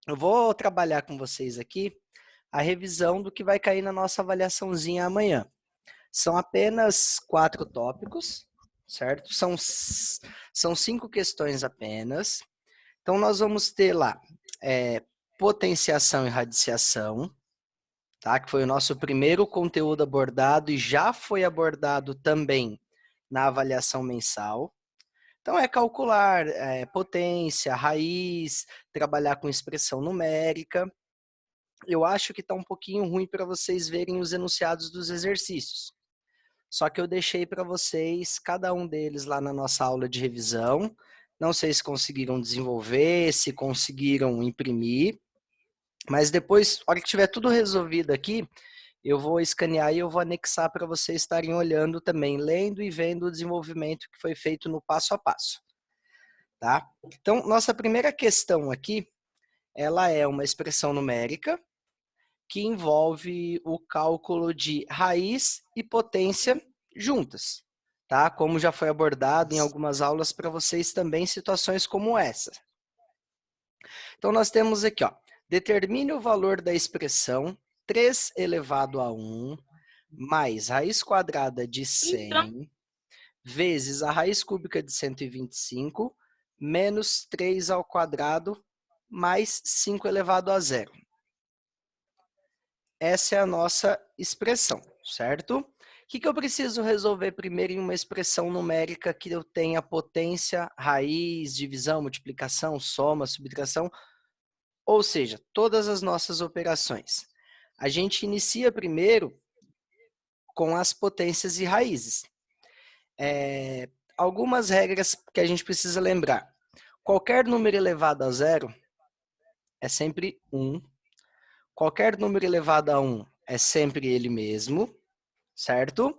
Eu vou trabalhar com vocês aqui a revisão do que vai cair na nossa avaliaçãozinha amanhã. São apenas 4 tópicos, certo? São 5 questões apenas. Então, nós vamos ter lá potenciação e radiciação, tá? Que foi o nosso primeiro conteúdo abordado e já foi abordado também na avaliação mensal. Então, é calcular potência, raiz, trabalhar com expressão numérica. Eu acho que está um pouquinho ruim para vocês verem os enunciados dos exercícios. Só que eu deixei para vocês, cada um deles lá na nossa aula de revisão. Não sei se conseguiram desenvolver, se conseguiram imprimir. Mas depois, na hora que tiver tudo resolvido aqui, eu vou escanear e eu vou anexar para vocês estarem olhando também, lendo e vendo o desenvolvimento que foi feito no passo a passo. Tá? Então, nossa primeira questão aqui, ela é uma expressão numérica que envolve o cálculo de raiz e potência juntas, tá? Como já foi abordado em algumas aulas para vocês também, situações como essa. Então, nós temos aqui, ó, determine o valor da expressão 3 elevado a 1 mais raiz quadrada de 100 vezes a raiz cúbica de 125 menos 3 ao quadrado mais 5 elevado a 0. Essa é a nossa expressão, certo? O que eu preciso resolver primeiro em uma expressão numérica que eu tenha potência, raiz, divisão, multiplicação, soma, subtração, ou seja, todas as nossas operações. A gente inicia primeiro com as potências e raízes. Algumas regras que a gente precisa lembrar. Qualquer número elevado a 0 é sempre 1. Qualquer número elevado a 1 é sempre ele mesmo, certo?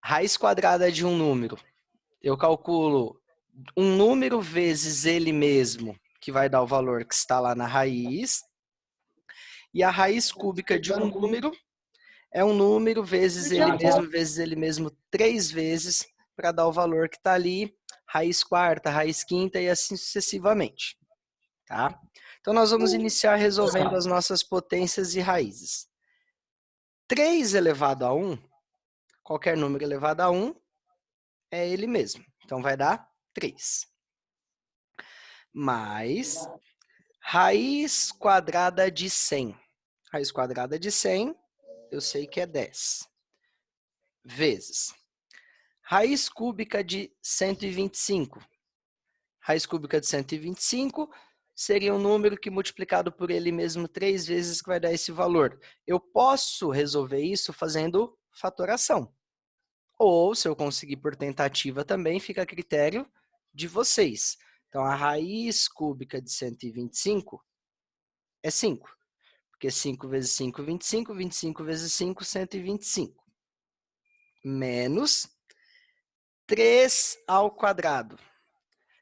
Raiz quadrada de um número. Eu calculo um número vezes ele mesmo, que vai dar o valor que está lá na raiz. E a raiz cúbica de um número é um número vezes ele mesmo 3 vezes, para dar o valor que está ali, raiz quarta, raiz quinta e assim sucessivamente. Tá? Então, nós vamos iniciar resolvendo as nossas potências e raízes. 3 elevado a 1, qualquer número elevado a 1, é ele mesmo. Então, vai dar 3. Mais raiz quadrada de 100. Raiz quadrada de 100, eu sei que é 10. Vezes raiz cúbica de 125. Raiz cúbica de 125 seria um número que multiplicado por ele mesmo 3 vezes que vai dar esse valor. Eu posso resolver isso fazendo fatoração. Ou, se eu conseguir por tentativa também, fica a critério de vocês. Então, a raiz cúbica de 125 é 5. Porque 5 vezes 5, 25. 25 vezes 5, 125. Menos 3 ao quadrado.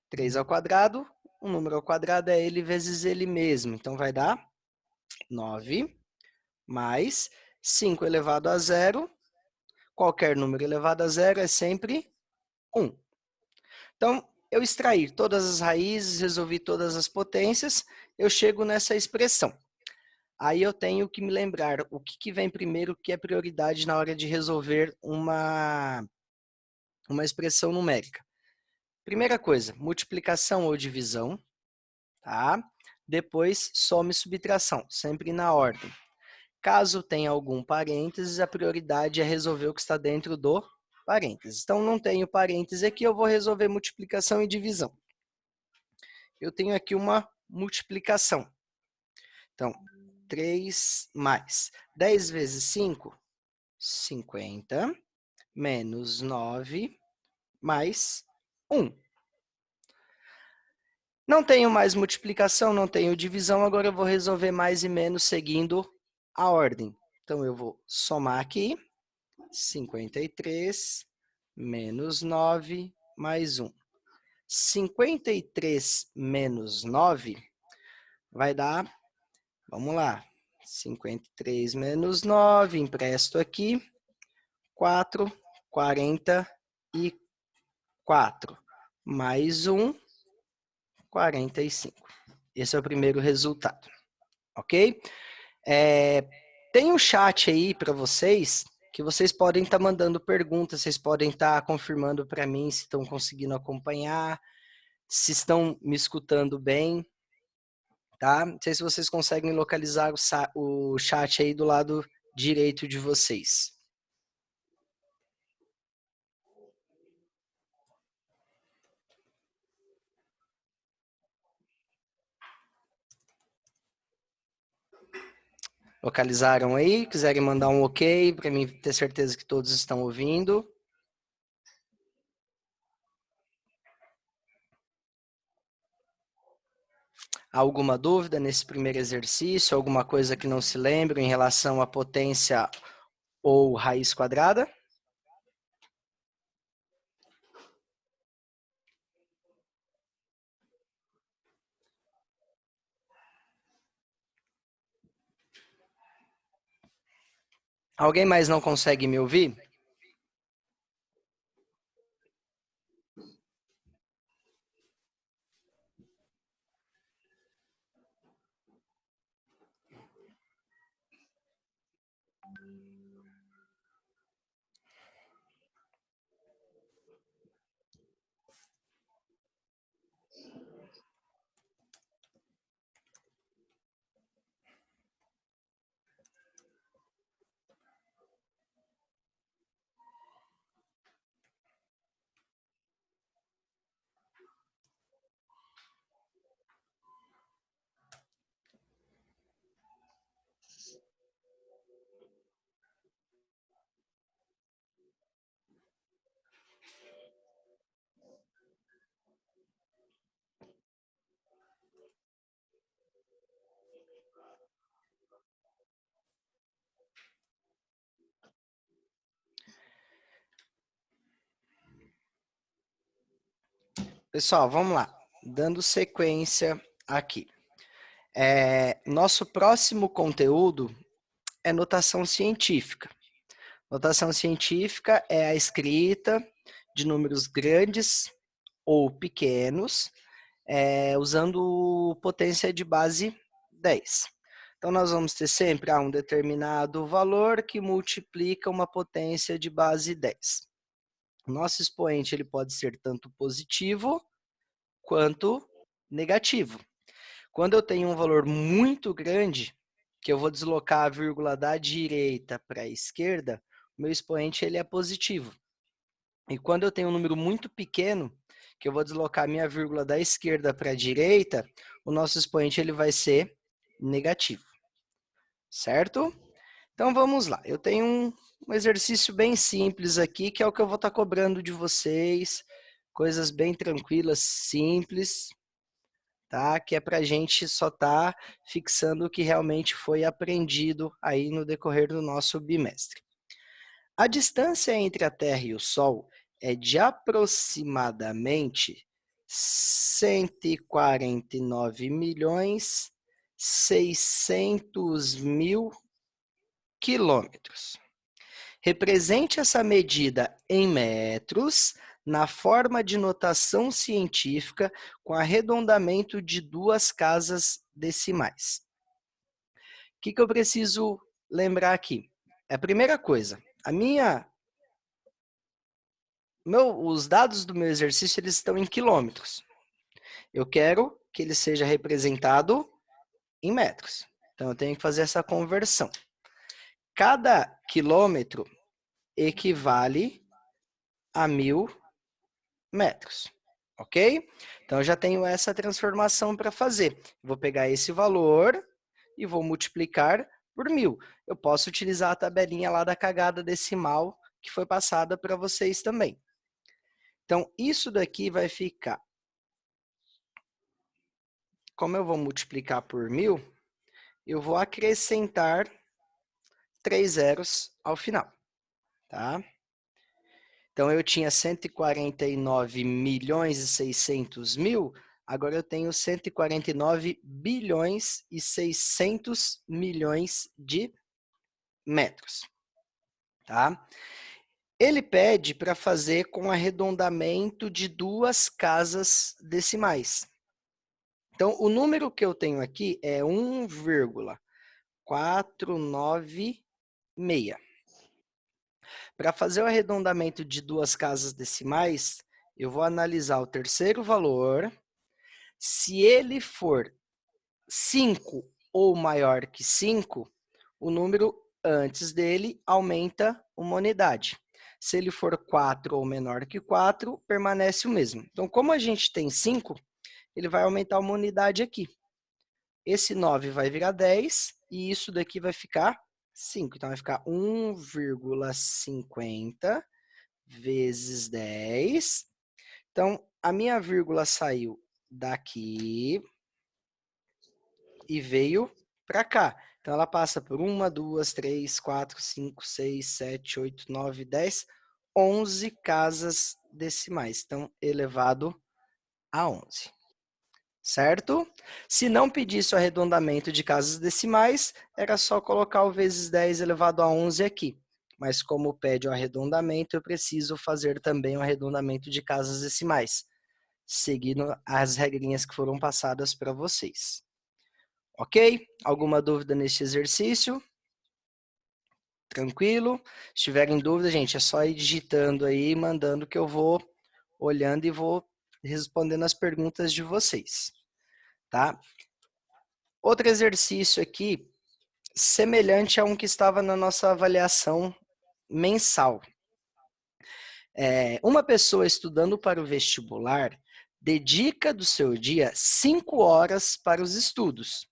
3 ao quadrado, um número ao quadrado é ele vezes ele mesmo. Então, vai dar 9 mais 5 elevado a 0. Qualquer número elevado a 0 é sempre 1. Então, eu extrair todas as raízes, resolvi todas as potências, eu chego nessa expressão. Aí eu tenho que me lembrar o que vem primeiro, o que é prioridade na hora de resolver uma expressão numérica. Primeira coisa, multiplicação ou divisão, tá? Depois, soma e subtração, sempre na ordem. Caso tenha algum parênteses, a prioridade é resolver o que está dentro do parênteses. Então, não tenho parênteses aqui, eu vou resolver multiplicação e divisão. Eu tenho aqui uma multiplicação. Então, 3 mais 10 vezes 5, 50, menos 9, mais 1. Não tenho mais multiplicação, não tenho divisão, agora eu vou resolver mais e menos seguindo a ordem. Então, eu vou somar aqui, 53 menos 9 mais 1. 53 menos 9 vai dar, vamos lá, 53 menos 9, empresto aqui, 4, 44, mais 1, 45. Esse é o primeiro resultado, ok? Tem um chat aí para vocês, que vocês podem estar mandando perguntas, vocês podem estar confirmando para mim se estão conseguindo acompanhar, se estão me escutando bem, tá? Não sei se vocês conseguem localizar o chat aí do lado direito de vocês. Localizaram aí? Quiserem mandar um ok para mim ter certeza que todos estão ouvindo. Alguma dúvida nesse primeiro exercício? Alguma coisa que não se lembra em relação à potência ou raiz quadrada? Alguém mais não consegue me ouvir? Pessoal, vamos lá. Dando sequência aqui. Nosso próximo conteúdo é notação científica. Notação científica é a escrita de números grandes ou pequenos, usando potência de base 10. Então, nós vamos ter sempre um determinado valor que multiplica uma potência de base 10. O nosso expoente ele pode ser tanto positivo quanto negativo. Quando eu tenho um valor muito grande, que eu vou deslocar a vírgula da direita para a esquerda, o meu expoente ele é positivo. E quando eu tenho um número muito pequeno, que eu vou deslocar a minha vírgula da esquerda para a direita, o nosso expoente ele vai ser negativo. Certo? Então vamos lá. Eu tenho um exercício bem simples aqui, que é o que eu vou estar cobrando de vocês. Coisas bem tranquilas, simples, tá? Que é para a gente só estar fixando o que realmente foi aprendido aí no decorrer do nosso bimestre. A distância entre a Terra e o Sol é de aproximadamente 149.600.000 quilômetros. Represente essa medida em metros na forma de notação científica com arredondamento de 2 casas decimais. O que eu preciso lembrar aqui? A primeira coisa, os dados do meu exercício eles estão em quilômetros. Eu quero que ele seja representado em metros. Então, eu tenho que fazer essa conversão. Cada quilômetro equivale a 1.000 metros, ok? Então, eu já tenho essa transformação para fazer. Vou pegar esse valor e vou multiplicar por 1.000. Eu posso utilizar a tabelinha lá da cagada decimal que foi passada para vocês também. Então, isso daqui vai ficar. Como eu vou multiplicar por 1.000, eu vou acrescentar 3 zeros ao final, tá? Então, eu tinha 149.600.000, agora eu tenho 149.600.000.000 de metros, tá? Ele pede para fazer com arredondamento de 2 casas decimais. Então, o número que eu tenho aqui é 1,496. Para fazer o arredondamento de duas casas decimais, eu vou analisar o terceiro valor. Se ele for 5 ou maior que 5, o número antes dele aumenta uma unidade. Se ele for 4 ou menor que 4, permanece o mesmo. Então, como a gente tem 5, ele vai aumentar uma unidade aqui. Esse 9 vai virar 10 e isso daqui vai ficar 5. Então, vai ficar 1,50 vezes 10. Então, a minha vírgula saiu daqui e veio para cá. Então, ela passa por 1, 2, 3, 4, 5, 6, 7, 8, 9, 10, 11 casas decimais. Então, elevado a 11. Certo? Se não pedisse o arredondamento de casas decimais, era só colocar o vezes 10 elevado a 11 aqui. Mas como pede o arredondamento, eu preciso fazer também o arredondamento de casas decimais, seguindo as regrinhas que foram passadas para vocês. Ok? Alguma dúvida neste exercício? Tranquilo? Se tiverem dúvida, gente, é só ir digitando aí, mandando que eu vou olhando e vou respondendo as perguntas de vocês. Tá? Outro exercício aqui, semelhante a um que estava na nossa avaliação mensal. Uma pessoa estudando para o vestibular dedica do seu dia 5 horas para os estudos.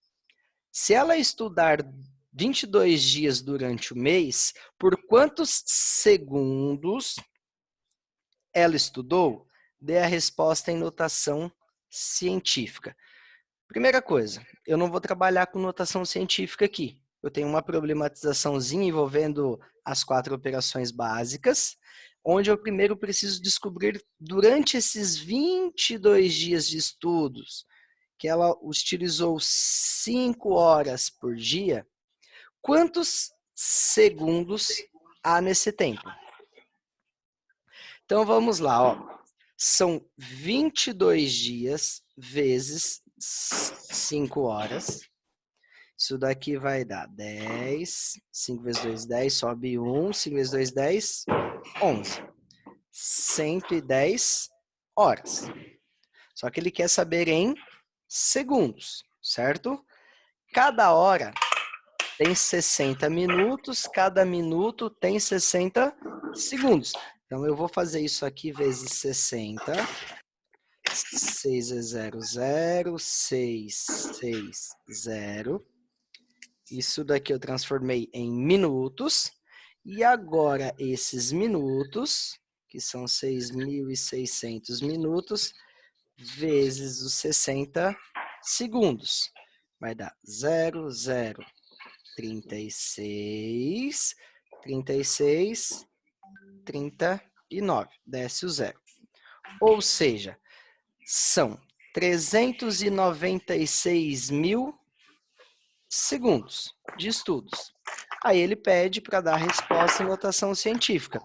Se ela estudar 22 dias durante o mês, por quantos segundos ela estudou? Dê a resposta em notação científica. Primeira coisa, eu não vou trabalhar com notação científica aqui. Eu tenho uma problematizaçãozinha envolvendo as 4 operações básicas, onde eu primeiro preciso descobrir, durante esses 22 dias de estudos, que ela utilizou 5 horas por dia, quantos segundos há nesse tempo? Então, vamos lá, ó. São 22 dias vezes 5 horas. Isso daqui vai dar 10. 5 vezes 2, 10. Sobe 1. 5 vezes 2, 10. 11. 110 horas. Só que ele quer saber em segundos, certo? Cada hora tem 60 minutos, cada minuto tem 60 segundos. Então, eu vou fazer isso aqui vezes 60. 6 é 0, 0, 6, 6, 0. Isso daqui eu transformei em minutos. E agora, esses minutos, que são 6.600 minutos, vezes os 60 segundos. Vai dar 0, 0, 36, 36, 39. Desce o 0. Ou seja, são 396 mil segundos de estudos. Aí ele pede para dar a resposta em notação científica.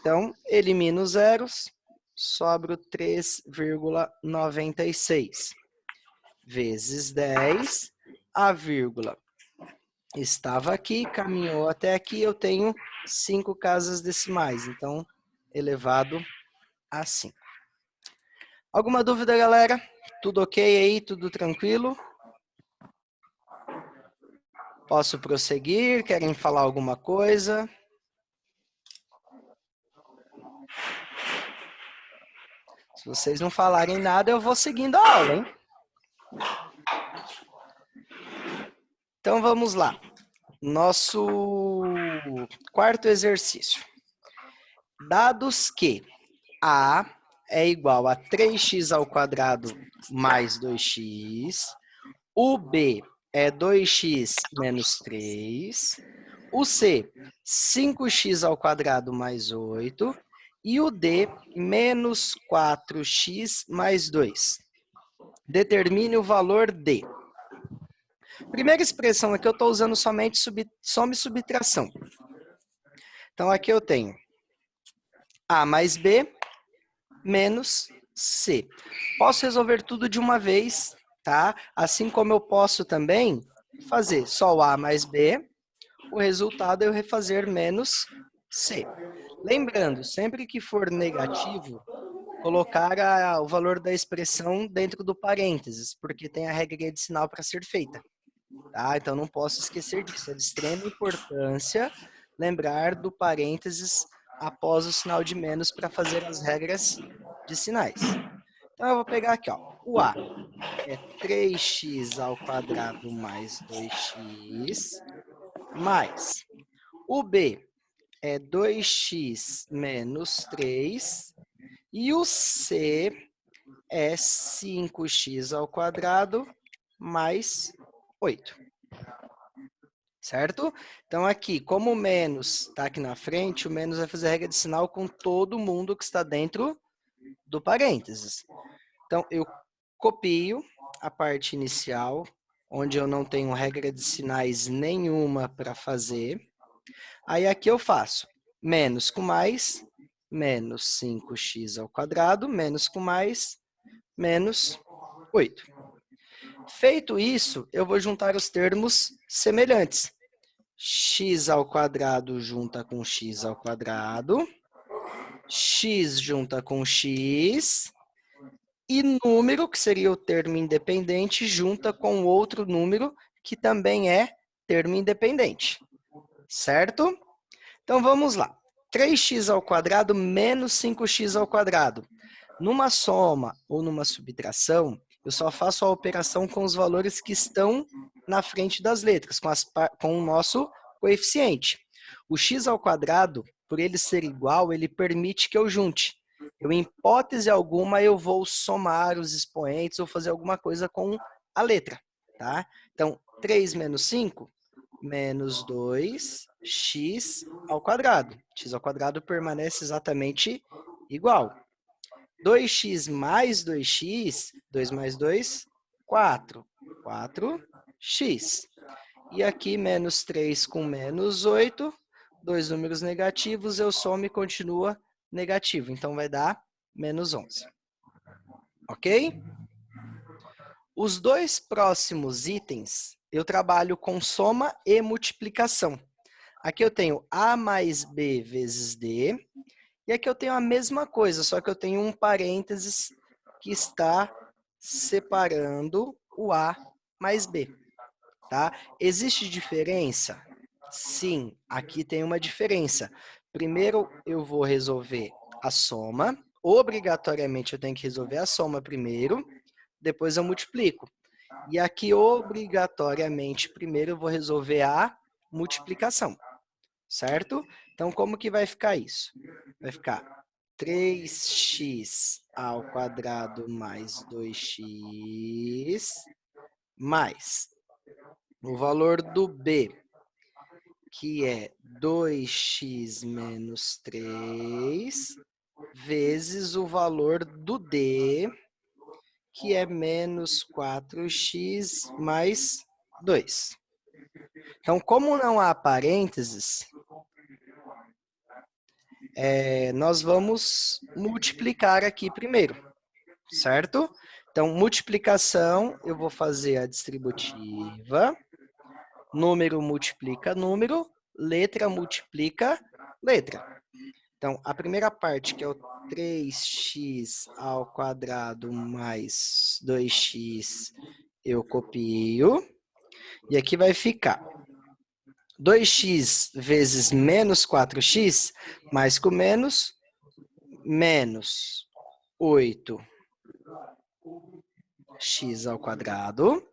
Então, elimina os zeros, sobra o 3,96. Vezes 10, a vírgula estava aqui, caminhou até aqui, eu tenho 5 casas decimais, então, elevado a 5. Alguma dúvida, galera? Tudo ok aí? Tudo tranquilo? Posso prosseguir? Querem falar alguma coisa? Se vocês não falarem nada, eu vou seguindo a aula, hein? Então, vamos lá. Nosso quarto exercício. Dados que A é igual a 3x ao quadrado mais 2x, o B é 2x menos 3, o C, 5x ao quadrado mais 8, e o D, menos 4x mais 2. Determine o valor D. Primeira expressão aqui eu estou usando somente soma e subtração. Então, aqui eu tenho A mais B menos C. Posso resolver tudo de uma vez, tá? Assim como eu posso também fazer só o A mais B, o resultado é eu refazer menos C. Lembrando, sempre que for negativo, colocar o valor da expressão dentro do parênteses, porque tem a regra de sinal para ser feita. Tá? Então, não posso esquecer disso. É de extrema importância lembrar do parênteses após o sinal de menos para fazer as regras de sinais. Então, eu vou pegar aqui, ó, o A é 3x ao quadrado mais 2x, mais o B é 2x menos 3, e o C é 5x ao quadrado mais 8. Certo? Então, aqui, como o menos está aqui na frente, o menos vai fazer a regra de sinal com todo mundo que está dentro do parênteses. Então, eu copio a parte inicial, onde eu não tenho regra de sinais nenhuma para fazer. Aí, aqui eu faço menos com mais, menos 5x ao quadrado, menos com mais, menos 8. Feito isso, eu vou juntar os termos semelhantes. X ao quadrado junta com x ao quadrado, x junta com x, e número, que seria o termo independente, junta com outro número, que também é termo independente. Certo? Então, vamos lá. 3x ao quadrado menos 5x ao quadrado. Numa soma ou numa subtração, eu só faço a operação com os valores que estão na frente das letras, com o nosso coeficiente. O x ao quadrado, por ele ser igual, ele permite que eu junte. Eu, em hipótese alguma, eu vou somar os expoentes ou fazer alguma coisa com a letra. Tá? Então, 3 menos 5, menos 2x ao quadrado. X ao quadrado permanece exatamente igual. 2x mais 2x, 2 mais 2, 4. 4x. E aqui, menos 3 com menos 8, dois números negativos, eu somo e continua negativo. Então, vai dar menos 11. Ok? Os dois próximos itens, eu trabalho com soma e multiplicação. Aqui eu tenho A mais B vezes D. E aqui eu tenho a mesma coisa, só que eu tenho um parênteses que está separando o A mais B. Tá? Existe diferença? Sim, aqui tem uma diferença. Primeiro eu vou resolver a soma. Obrigatoriamente eu tenho que resolver a soma primeiro, depois eu multiplico. E aqui, obrigatoriamente, primeiro eu vou resolver a multiplicação. Certo? Então, como que vai ficar isso? Vai ficar 3x ao quadrado mais 2x mais o valor do b, que é 2x menos 3, vezes o valor do d, que é menos 4x mais 2. Então, como não há parênteses, nós vamos multiplicar aqui primeiro, certo? Então, multiplicação, eu vou fazer a distributiva, número multiplica número, letra multiplica letra. Então, a primeira parte, que é o 3x ao quadrado mais 2x, eu copio, e aqui vai ficar 2x vezes menos 4x, mais com menos 8x ao quadrado,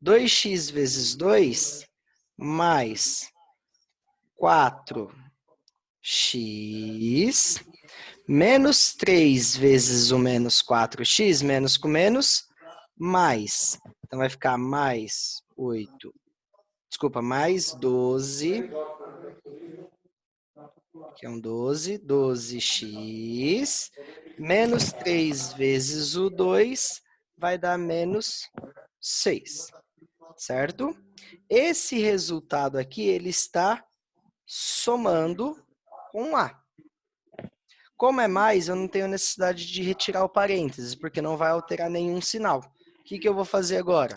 2x vezes 2, mais 4x, menos 3 vezes o menos 4x, menos com menos, mais. Então, vai ficar mais 12, que é um 12x, menos 3 vezes o 2, vai dar menos 6, certo? Esse resultado aqui, ele está somando com A. Como é mais, eu não tenho necessidade de retirar o parênteses, porque não vai alterar nenhum sinal. que eu vou fazer agora?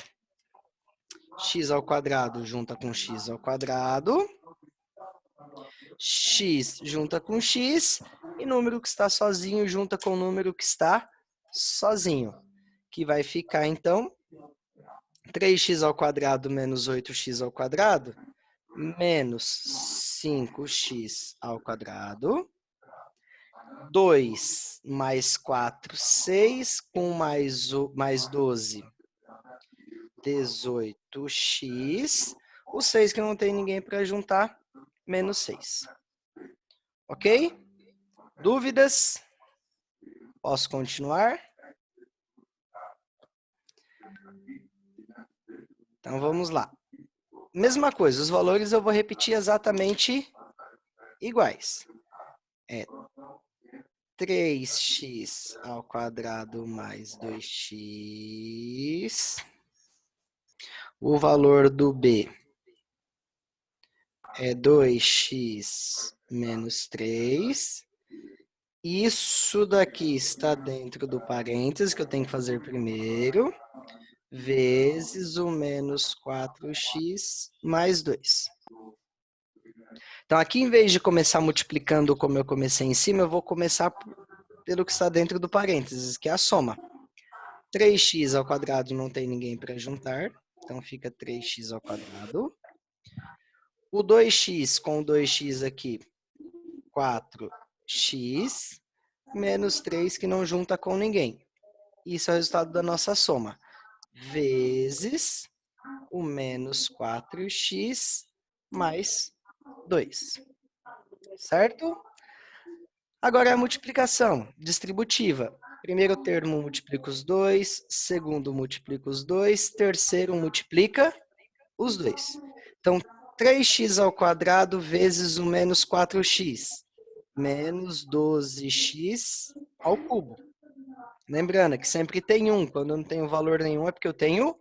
X ao quadrado junta com x ao quadrado. X junta com x. E número que está sozinho junta com o número que está sozinho. Que vai ficar, então, 3x ao quadrado menos 8x ao quadrado, menos 5x ao quadrado. 2 mais 4, 6, com mais 12, 18x. O 6 que não tem ninguém para juntar, menos 6. Ok? Dúvidas? Posso continuar? Então, vamos lá. Mesma coisa, os valores eu vou repetir exatamente iguais. É 3x ao quadrado mais 2x. O valor do b é 2x menos 3. Isso daqui está dentro do parênteses, que eu tenho que fazer primeiro, vezes o menos 4x mais 2. Então, aqui, em vez de começar multiplicando como eu comecei em cima, eu vou começar pelo que está dentro do parênteses, que é a soma. 3x ao quadrado não tem ninguém para juntar, então fica 3x ao quadrado. O 2x com o 2x aqui, 4x, menos 3 que não junta com ninguém. Isso é o resultado da nossa soma. Vezes o menos 4x mais 2. Certo? Agora é a multiplicação distributiva. Primeiro termo multiplica os 2, segundo multiplica os 2, terceiro multiplica os 2. Então, 3x ao quadrado vezes o menos 4x, menos 12x ao cubo. Lembrando que sempre tem 1, quando eu não tenho valor nenhum é porque eu tenho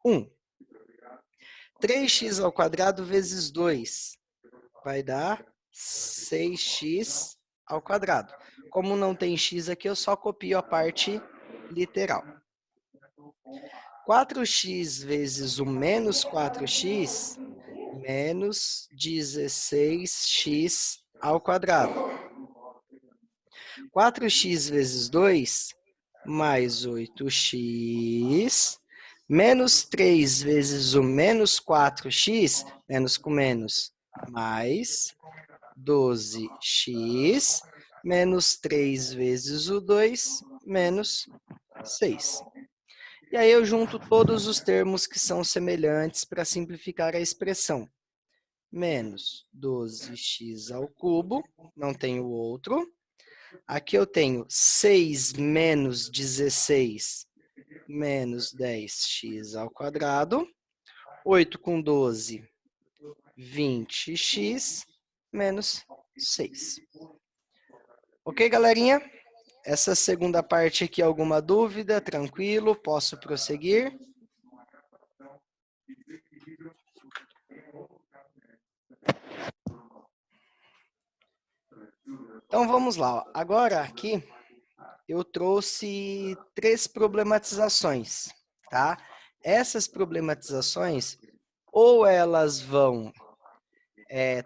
1. 3x ao quadrado vezes 2 vai dar 6x ao quadrado. Como não tem x aqui, eu só copio a parte literal. 4x vezes o menos 4x, menos 16x ao quadrado. 4x vezes 2, mais 8x, menos 3 vezes o menos 4x, menos com menos, mais 12x, menos 3 vezes o 2, menos 6. E aí eu junto todos os termos que são semelhantes para simplificar a expressão. Menos 12x ao cubo, não tenho outro. Aqui eu tenho 6 menos 16, menos 10x ao quadrado. 8 com 12, 20x, menos 6. Ok, galerinha? Essa segunda parte aqui, alguma dúvida? Tranquilo? Posso prosseguir? Então, vamos lá. Agora, aqui, eu trouxe 3 problematizações, tá? Essas problematizações, ou elas vão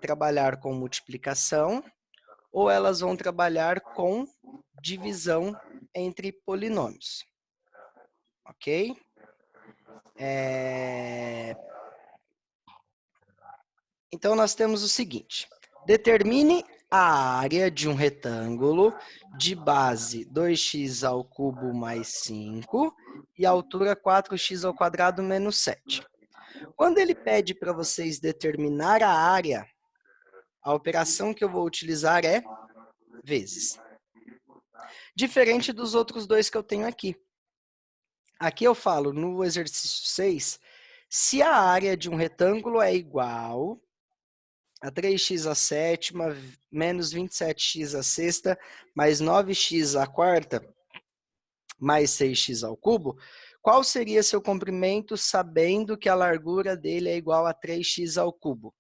trabalhar com multiplicação, ou elas vão trabalhar com divisão entre polinômios. Ok? Então, nós temos o seguinte. Determine a área de um retângulo de base 2x ao cubo mais 5 e altura 4x ao quadrado menos 7. Quando ele pede para vocês determinar a área, a operação que eu vou utilizar é vezes. Diferente dos outros dois que eu tenho aqui. Aqui eu falo, no exercício 6, se a área de um retângulo é igual a 3x à sétima, menos 27x à sexta, mais 9x à quarta, mais 6x ao cubo, qual seria seu comprimento sabendo que a largura dele é igual a 3x ao cubo?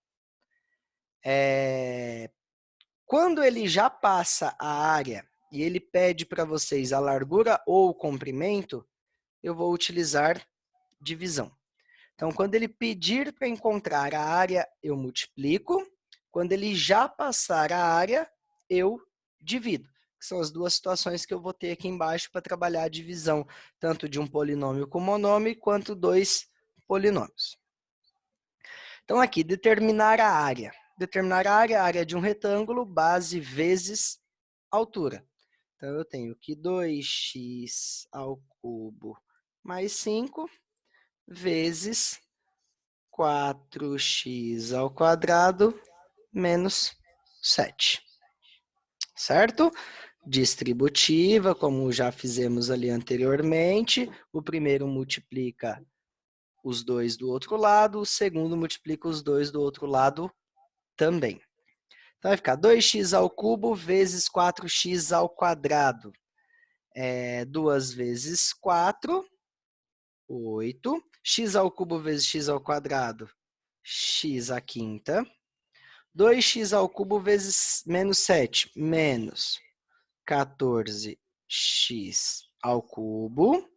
Quando ele já passa a área e ele pede para vocês a largura ou o comprimento, eu vou utilizar divisão. Então, quando ele pedir para encontrar a área, eu multiplico. Quando ele já passar a área, eu divido. Que são as duas situações que eu vou ter aqui embaixo para trabalhar a divisão, tanto de um polinômio com monômio, quanto dois polinômios. Então, aqui, determinar a área. Determinar a área de um retângulo, base vezes altura. Então, eu tenho que 2x ao cubo mais 5 vezes 4x ao quadrado menos 7. Certo? Distributiva, como já fizemos ali anteriormente. O primeiro multiplica os dois do outro lado, o segundo multiplica os dois do outro lado também. Então, vai ficar 2x ao cubo vezes 4x ao quadrado. 2 vezes 4, 8. X ao cubo vezes x ao quadrado, x à quinta. 2x ao cubo vezes menos 7, menos 14x ao cubo,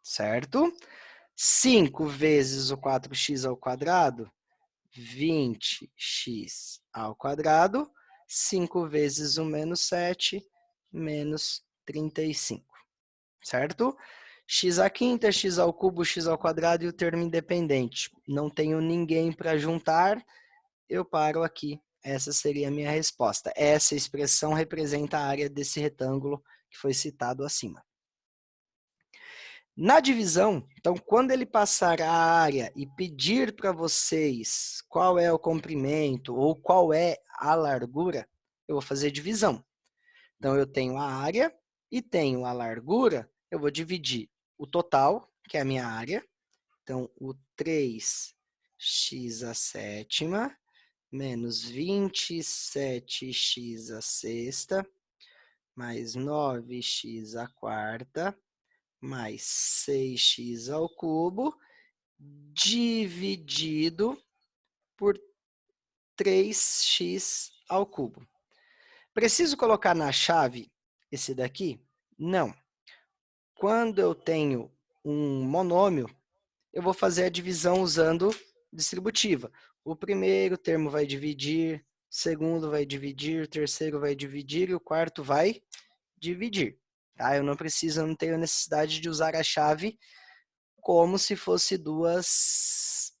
certo? 5 vezes o 4x ao quadrado, 20x ao quadrado. 5 vezes o menos 7, menos 35, certo? X à quinta, x ao cubo, x ao quadrado e o termo independente. Não tenho ninguém para juntar, eu paro aqui. Essa seria a minha resposta. Essa expressão representa a área desse retângulo que foi citado acima. Na divisão, então, quando ele passar a área e pedir para vocês qual é o comprimento ou qual é a largura, eu vou fazer divisão. Então, eu tenho a área e tenho a largura, eu vou dividir o total, que é a minha área. Então, o 3x à sétima menos 27x à sexta, mais 9x à quarta, mais 6x ao cubo, dividido por 3x ao cubo. Preciso colocar na chave esse daqui? Não. Quando eu tenho um monômio, eu vou fazer a divisão usando distributiva. O primeiro termo vai dividir, o segundo vai dividir, o terceiro vai dividir e o quarto vai dividir. Tá? Eu não tenho necessidade de usar a chave como se fosse dois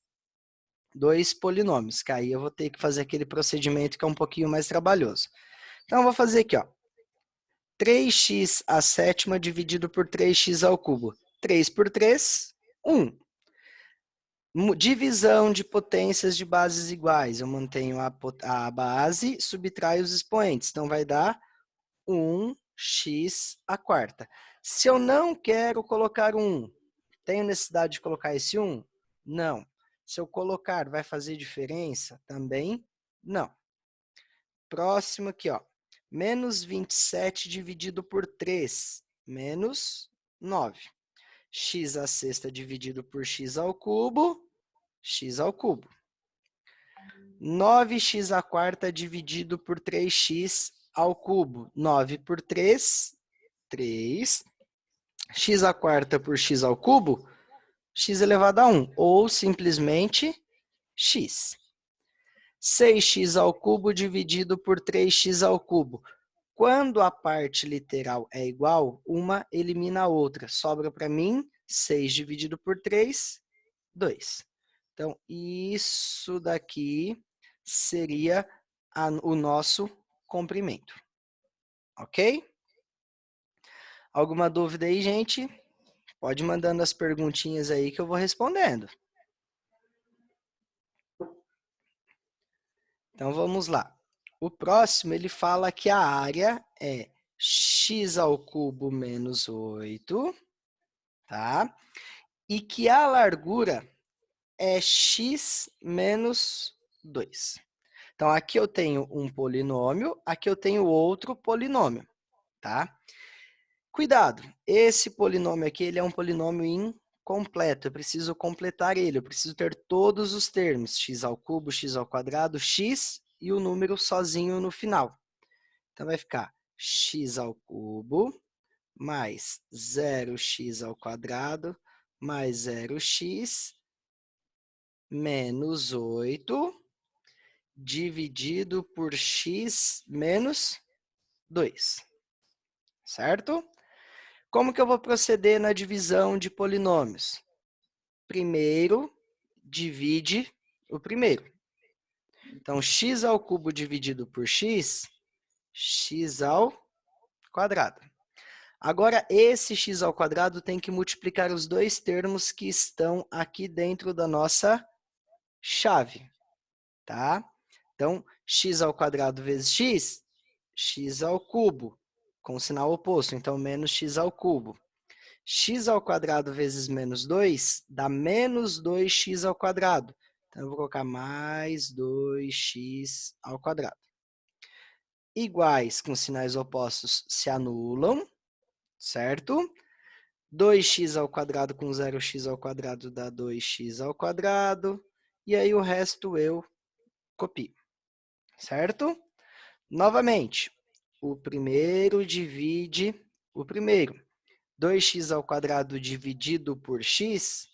polinômios, que aí eu vou ter que fazer aquele procedimento que é um pouquinho mais trabalhoso. Então, eu vou fazer aqui, ó, 3x à sétima dividido por 3x ao cubo. 3 por 3, 1. Divisão de potências de bases iguais. Eu mantenho a base, subtraio os expoentes. Então, vai dar 1x à quarta. Se eu não quero colocar 1, tenho necessidade de colocar esse 1? Não. Se eu colocar, vai fazer diferença? Também não. Próximo aqui, ó. Menos 27 dividido por 3, menos 9. X à sexta dividido por x ao cubo, x ao cubo. 9x à quarta dividido por 3x ao cubo. 9 por 3, 3. X à quarta por x ao cubo, x elevado a 1. Ou simplesmente x. 6x ao cubo dividido por 3x ao cubo. Quando a parte literal é igual, uma elimina a outra. Sobra para mim 6 dividido por 3, 2. Então, isso daqui seria o nosso comprimento. Ok? Alguma dúvida aí, gente? Pode ir mandando as perguntinhas aí que eu vou respondendo. Então, vamos lá. O próximo, ele fala que a área é x ao cubo menos 8, tá? E que a largura é x menos 2. Então, aqui eu tenho um polinômio, aqui eu tenho outro polinômio, tá? Cuidado, esse polinômio aqui, ele é um polinômio incompleto, eu preciso completar ele, eu preciso ter todos os termos, x ao cubo, x ao quadrado, x e o número sozinho no final. Então, vai ficar x ao cubo mais 0x ao quadrado mais 0x menos 8 dividido por x menos 2, certo? Como que eu vou proceder na divisão de polinômios? Primeiro, divide o primeiro. Então, x ao cubo dividido por x, x ao quadrado. Agora, esse x ao quadrado tem que multiplicar os dois termos que estão aqui dentro da nossa chave, tá? Então, x ao quadrado vezes x, x ao cubo, com sinal oposto, então menos x ao cubo. X ao quadrado vezes menos 2 dá menos 2x ao quadrado. Então, eu vou colocar mais 2x ao quadrado. Iguais com sinais opostos se anulam, certo? 2x ao quadrado com 0x ao quadrado dá 2x ao quadrado. E aí o resto eu copio, certo? Novamente, o primeiro divide o primeiro. 2x ao quadrado dividido por x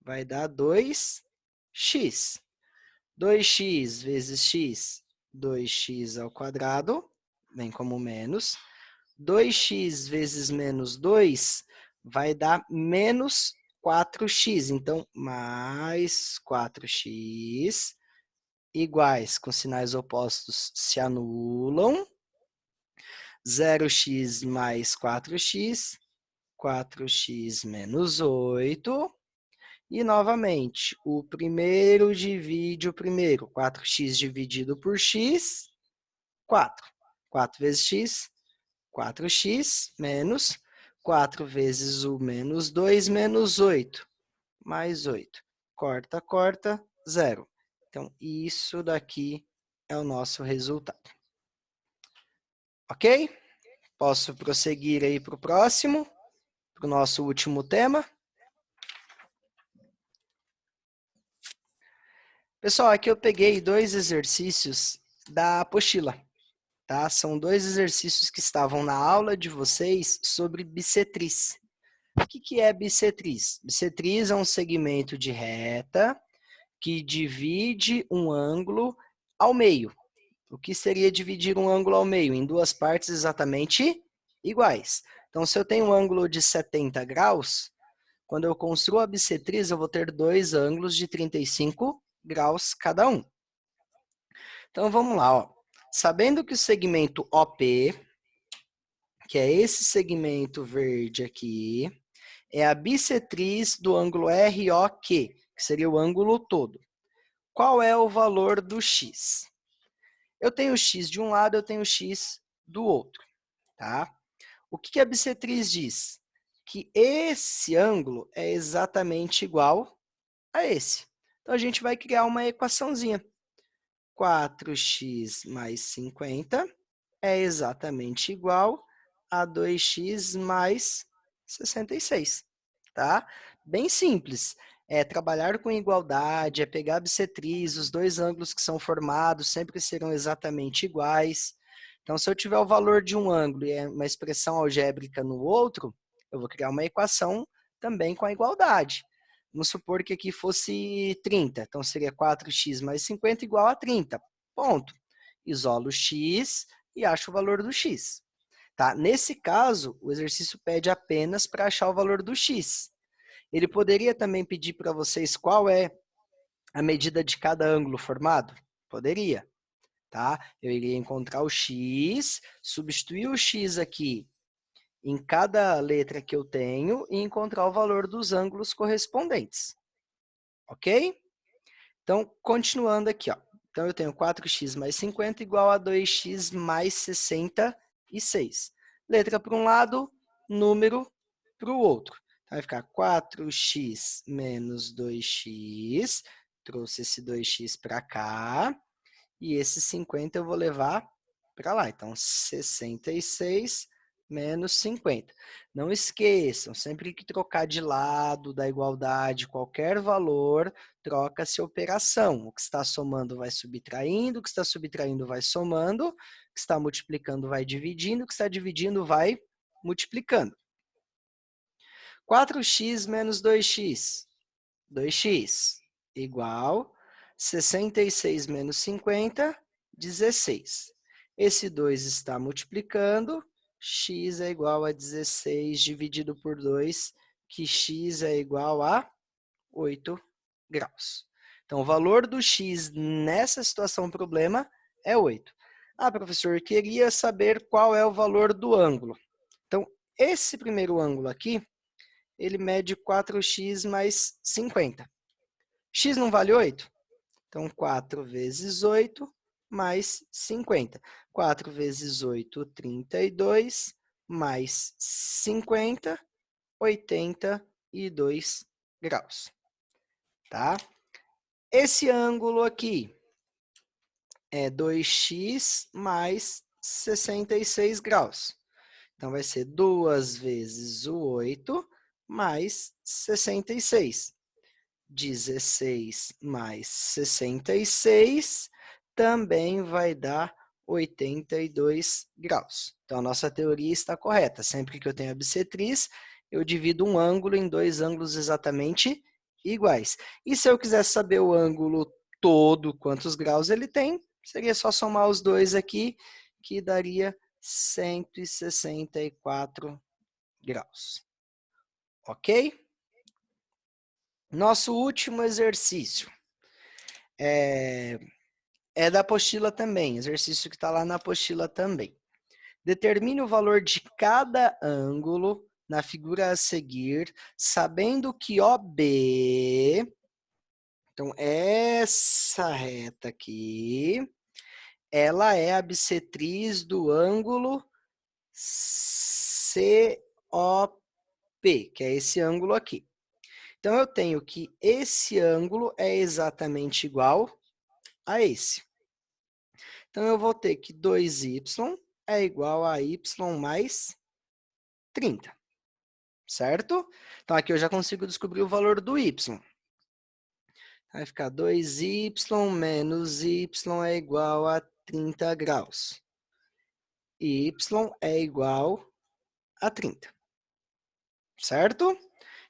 vai dar 2x. 2x vezes x, 2x ao quadrado, vem como menos. 2x vezes menos 2 vai dar menos 4x. Então, mais 4x, iguais com sinais opostos se anulam. 0x mais 4x, 4x menos 8. E, novamente, o primeiro divide o primeiro. 4x dividido por x, 4. 4 vezes x, 4x, menos 4 vezes o menos 2, menos 8. Mais 8. Corta, corta, 0. Então, isso daqui é o nosso resultado. Ok? Posso prosseguir aí para o próximo, para o nosso último tema. Pessoal, aqui eu peguei 2 exercícios da apostila, tá? São 2 exercícios que estavam na aula de vocês sobre bissetriz. O que é bissetriz? Bissetriz é um segmento de reta que divide um ângulo ao meio. O que seria dividir um ângulo ao meio? Em duas partes exatamente iguais. Então, se eu tenho um ângulo de 70 graus, quando eu construo a bissetriz, eu vou ter dois ângulos de 35 graus cada um. Então, vamos lá. Ó. Sabendo que o segmento OP, que é esse segmento verde aqui, é a bissetriz do ângulo ROQ, que seria o ângulo todo. Qual é o valor do x? Eu tenho x de um lado, eu tenho x do outro, tá? O que a bissetriz diz? Que esse ângulo é exatamente igual a esse. Então, a gente vai criar uma equaçãozinha. 4x mais 50 é exatamente igual a 2x mais 66, tá? Bem simples. É trabalhar com igualdade, é pegar a bissetriz, os dois ângulos que são formados sempre serão exatamente iguais. Então, se eu tiver o valor de um ângulo e uma expressão algébrica no outro, eu vou criar uma equação também com a igualdade. Vamos supor que aqui fosse 30, então seria 4x mais 50 igual a 30. Ponto. Isolo x e acho o valor do x. Tá? Nesse caso, o exercício pede apenas para achar o valor do x. Ele poderia também pedir para vocês qual é a medida de cada ângulo formado? Poderia. Tá? Eu iria encontrar o x, substituir o x aqui em cada letra que eu tenho e encontrar o valor dos ângulos correspondentes. Ok? Então, continuando aqui. Ó. Então, eu tenho 4x mais 50 igual a 2x mais 66. Letra para um lado, número para o outro. Então, vai ficar 4x menos 2x. Trouxe esse 2x para cá. E esse 50 eu vou levar para lá. Então, 66 menos 50. Não esqueçam, sempre que trocar de lado da igualdade qualquer valor, troca-se operação. O que está somando vai subtraindo, o que está subtraindo vai somando, o que está multiplicando vai dividindo, o que está dividindo vai multiplicando. 4x menos 2x. 2x igual 66 menos 50, 16. Esse 2 está multiplicando, x é igual a 16 dividido por 2, que x é igual a 8 graus. Então, o valor do x nessa situação problema é 8. Ah, professor, queria saber qual é o valor do ângulo. Então, esse primeiro ângulo aqui, ele mede 4x mais 50. X não vale 8? Então, 4 vezes 8 mais 50. 4 vezes 8, 32, mais 50, 82 graus. Tá? Esse ângulo aqui é 2x mais 66 graus. Então, vai ser 2 vezes o 8 mais 66. 16 mais 66 também vai dar 82 graus. Então, a nossa teoria está correta. Sempre que eu tenho a bissetriz, eu divido um ângulo em dois ângulos exatamente iguais. E se eu quisesse saber o ângulo todo, quantos graus ele tem, seria só somar os dois aqui, que daria 164 graus. Ok? Nosso último exercício é da apostila também, exercício que está lá na apostila também. Determine o valor de cada ângulo na figura a seguir, sabendo que OB, então essa reta aqui, ela é a bissetriz do ângulo COP, que é esse ângulo aqui. Então, eu tenho que esse ângulo é exatamente igual a esse. Então, eu vou ter que 2y é igual a y mais 30, certo? Então, aqui eu já consigo descobrir o valor do y. Vai ficar 2y menos y é igual a 30 graus. Y é igual a 30, certo?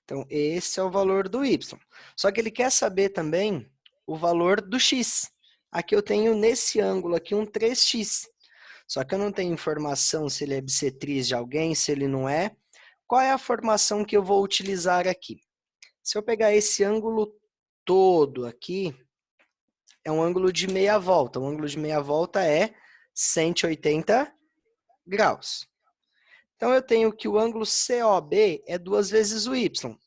Então, esse é o valor do y. Só que ele quer saber também o valor do x. Aqui eu tenho nesse ângulo aqui um 3x. Só que eu não tenho informação se ele é bissetriz de alguém, se ele não é. Qual é a formação que eu vou utilizar aqui? Se eu pegar esse ângulo todo aqui, é um ângulo de meia volta. O ângulo de meia volta é 180 graus. Então, eu tenho que o ângulo COB é 2 vezes o y.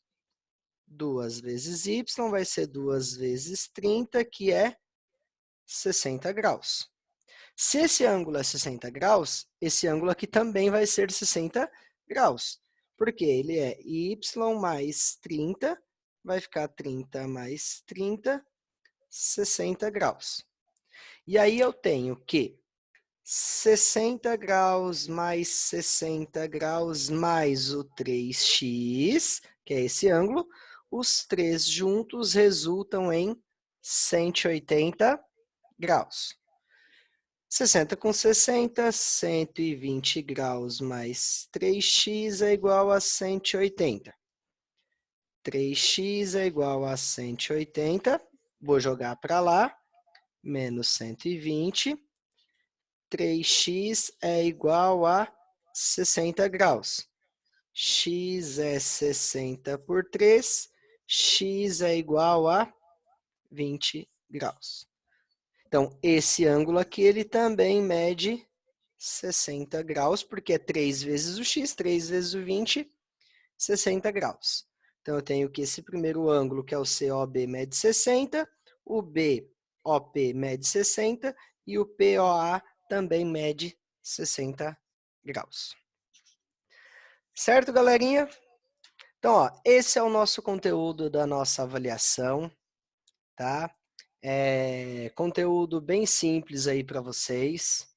2 vezes y vai ser 2 vezes 30, que é 60 graus. Se esse ângulo é 60 graus, esse ângulo aqui também vai ser 60 graus. Porque ele é y mais 30, vai ficar 30 mais 30, 60 graus. E aí eu tenho que 60 graus mais 60 graus mais o 3x, que é esse ângulo, os três juntos resultam em 180 graus. 60 com 60, 120 graus mais 3x é igual a 180. 3x é igual a 180, vou jogar para lá, menos 120. 3x é igual a 60 graus. X é 60 por 3, x é igual a 20 graus. Então, esse ângulo aqui, ele também mede 60 graus, porque é 3 vezes o x, 3 vezes o 20, 60 graus. Então, eu tenho que esse primeiro ângulo, que é o COB, mede 60, o BOP mede 60 e o POA também mede 60 graus. Certo, galerinha? Então, ó, esse é o nosso conteúdo da nossa avaliação, tá? Conteúdo bem simples aí para vocês.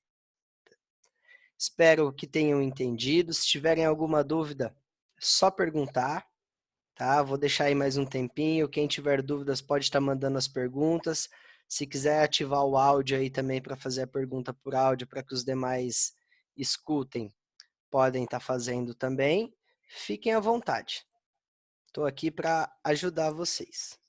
Espero que tenham entendido. Se tiverem alguma dúvida, é só perguntar, tá? Vou deixar aí mais um tempinho. Quem tiver dúvidas pode estar mandando as perguntas. Se quiser ativar o áudio aí também para fazer a pergunta por áudio, para que os demais escutem, podem estar fazendo também. Fiquem à vontade. Estou aqui para ajudar vocês.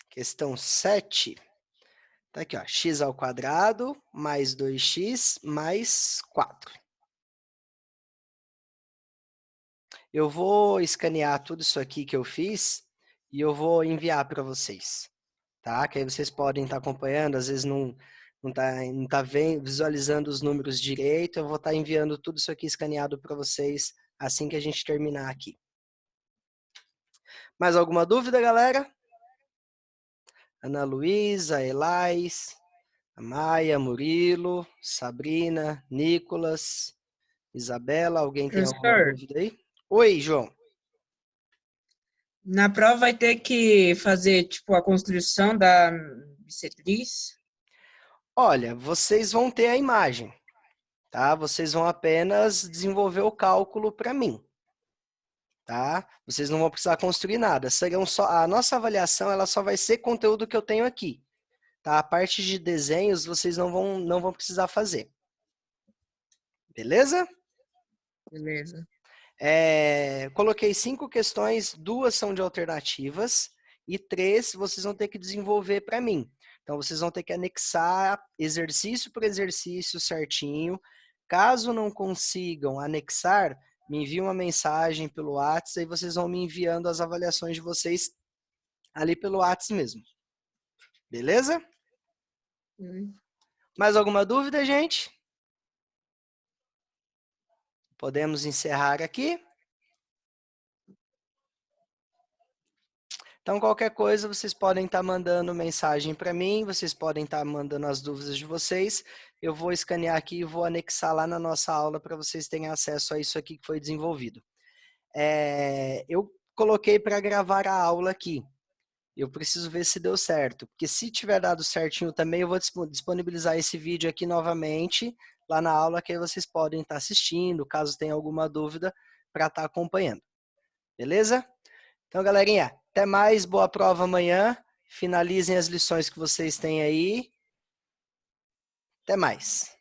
Questão 7. Tá aqui, ó. X ao quadrado mais 2x mais 4. Eu vou escanear tudo isso aqui que eu fiz e eu vou enviar para vocês, tá? Que aí vocês podem estar acompanhando, às vezes não tá visualizando os números direito, eu vou estar enviando tudo isso aqui escaneado para vocês assim que a gente terminar aqui. Mais alguma dúvida, galera? Ana Luísa, Elais, Maia, Murilo, Sabrina, Nicolas, Isabela, alguém tem alguma Professor, dúvida aí? Oi, João. na prova vai ter que fazer, tipo, a construção da bissetriz? Olha, vocês vão ter a imagem, tá? Vocês vão apenas desenvolver o cálculo para mim, tá? Vocês não vão precisar construir nada. Serão só a nossa avaliação, ela só vai ser conteúdo que eu tenho aqui, tá? A parte de desenhos vocês não vão precisar fazer. Beleza? Beleza. Coloquei 5 questões, 2 são de alternativas e 3 vocês vão ter que desenvolver para mim. Então, vocês vão ter que anexar exercício por exercício certinho. Caso não consigam anexar, me envie uma mensagem pelo WhatsApp e vocês vão me enviando as avaliações de vocês ali pelo WhatsApp mesmo. Beleza? Mais alguma dúvida, gente? Podemos encerrar aqui. Então, qualquer coisa, vocês podem estar mandando mensagem para mim, vocês podem estar mandando as dúvidas de vocês. Eu vou escanear aqui e vou anexar lá na nossa aula para vocês terem acesso a isso aqui que foi desenvolvido. Eu coloquei para gravar a aula aqui. Eu preciso ver se deu certo, porque se tiver dado certinho também, eu vou disponibilizar esse vídeo aqui novamente lá na aula, que aí vocês podem estar assistindo, caso tenha alguma dúvida, para estar acompanhando. Beleza? Então, galerinha, até mais, boa prova amanhã. Finalizem as lições que vocês têm aí. Até mais.